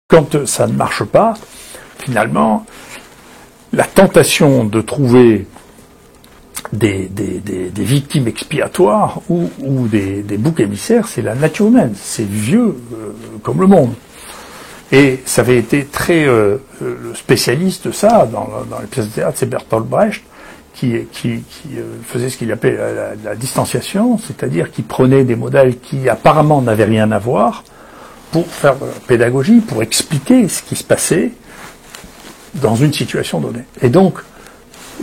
Quand ça ne marche pas, finalement, la tentation de trouver des victimes expiatoires ou des boucs émissaires, c'est la nature humaine. C'est vieux comme le monde. Et ça avait été très spécialiste de ça dans les pièces de théâtre, c'est Bertolt Brecht qui faisait ce qu'il appelait la distanciation, c'est-à-dire qui prenait des modèles qui apparemment n'avaient rien à voir pour faire de la pédagogie, pour expliquer ce qui se passait dans une situation donnée. Et donc,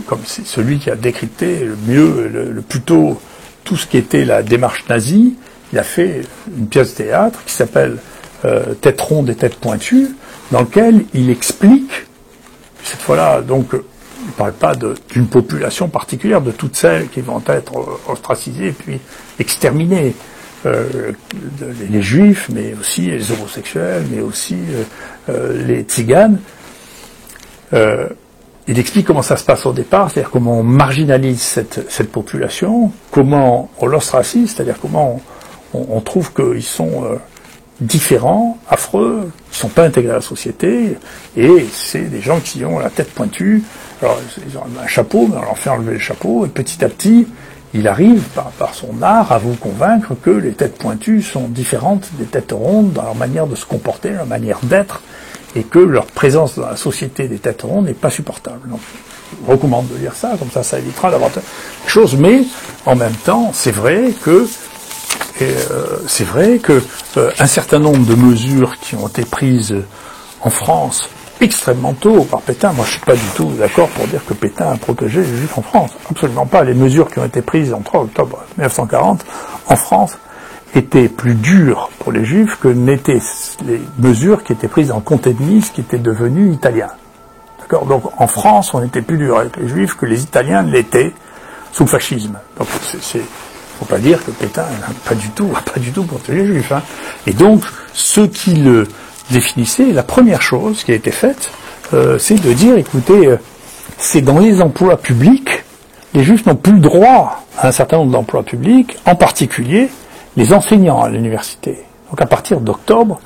comme c'est celui qui a décrypté le mieux, le plus tôt, tout ce qui était la démarche nazie, il a fait une pièce de théâtre qui s'appelle Tête ronde et tête pointue, dans lequel il explique, cette fois-là, donc, il ne parle pas d'une population particulière, de toutes celles qui vont être ostracisées puis exterminées. Les juifs, mais aussi les homosexuels, mais aussi les tziganes. Il explique comment ça se passe au départ, c'est-à-dire comment on marginalise cette population, comment on l'ostracise, c'est-à-dire comment on trouve qu'ils sont différents, affreux, qui ne sont pas intégrés à la société, et c'est des gens qui ont la tête pointue. Alors, ils ont un chapeau, mais on leur fait enlever le chapeau, et petit à petit, il arrive, par son art, à vous convaincre que les têtes pointues sont différentes des têtes rondes dans leur manière de se comporter, leur manière d'être, et que leur présence dans la société des têtes rondes n'est pas supportable. Donc, je recommande de lire ça, comme ça évitera d'avoir des choses. Mais, en même temps, c'est vrai que un certain nombre de mesures qui ont été prises en France extrêmement tôt par Pétain. Moi, je suis pas du tout d'accord pour dire que Pétain a protégé les Juifs en France. Absolument pas. Les mesures qui ont été prises en 3 octobre 1940 en France étaient plus dures pour les Juifs que n'étaient les mesures qui étaient prises en Comté de Nice, qui étaient devenus italiens. D'accord. Donc, en France, on était plus dur avec les Juifs que les Italiens l'étaient sous le fascisme. Donc, faut pas dire que Pétain n'a pas du tout protégé les Juifs. Hein. Et donc, ceux qui le définissait, la première chose qui a été faite, c'est de dire, écoutez, c'est dans les emplois publics, les Juifs n'ont plus le droit à un certain nombre d'emplois publics, en particulier les enseignants à l'université. Donc à partir d'octobre,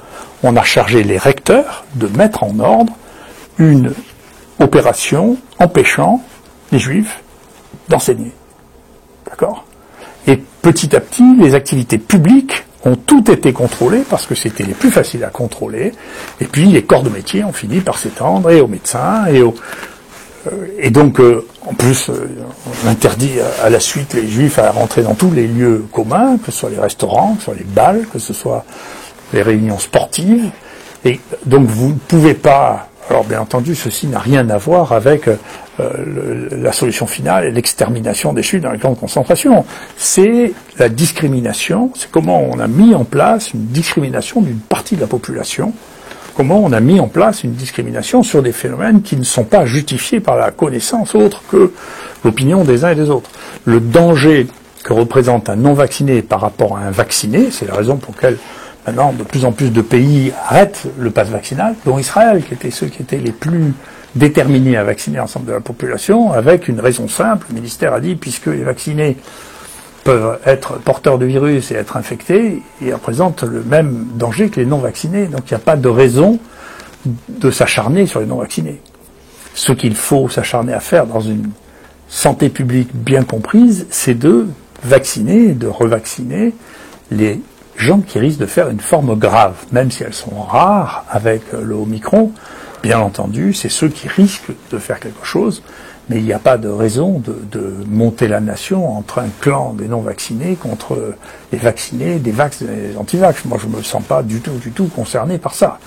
on a chargé les recteurs de mettre en ordre une opération empêchant les Juifs d'enseigner. D'accord ? Et petit à petit, les activités publiques ont toutes été contrôlées parce que c'était les plus faciles à contrôler. Et puis les corps de métier ont fini par s'étendre et aux médecins et donc en plus on interdit à la suite les Juifs à rentrer dans tous les lieux communs, que ce soit les restaurants, que ce soit les bals, que ce soit les réunions sportives. Et donc vous ne pouvez pas. Alors bien entendu, ceci n'a rien à voir avec la solution finale et l'extermination des Juifs dans les camps de concentration. C'est la discrimination, c'est comment on a mis en place une discrimination d'une partie de la population, comment on a mis en place une discrimination sur des phénomènes qui ne sont pas justifiés par la connaissance autre que l'opinion des uns et des autres. Le danger que représente un non-vacciné par rapport à un vacciné, c'est la raison pour laquelle maintenant, de plus en plus de pays arrêtent le pass vaccinal, dont Israël, qui étaient ceux qui étaient les plus déterminés à vacciner l'ensemble de la population, avec une raison simple. Le ministère a dit, puisque les vaccinés peuvent être porteurs de virus et être infectés, ils représentent le même danger que les non-vaccinés. Donc il n'y a pas de raison de s'acharner sur les non-vaccinés. Ce qu'il faut s'acharner à faire dans une santé publique bien comprise, c'est de vacciner, de revacciner les gens qui risquent de faire une forme grave, même si elles sont rares avec le Omicron. Bien entendu, c'est ceux qui risquent de faire quelque chose, mais il n'y a pas de raison de monter la nation entre un clan des non-vaccinés contre les vaccinés, des vax et des anti-vax. Moi, je ne me sens pas du tout concerné par ça.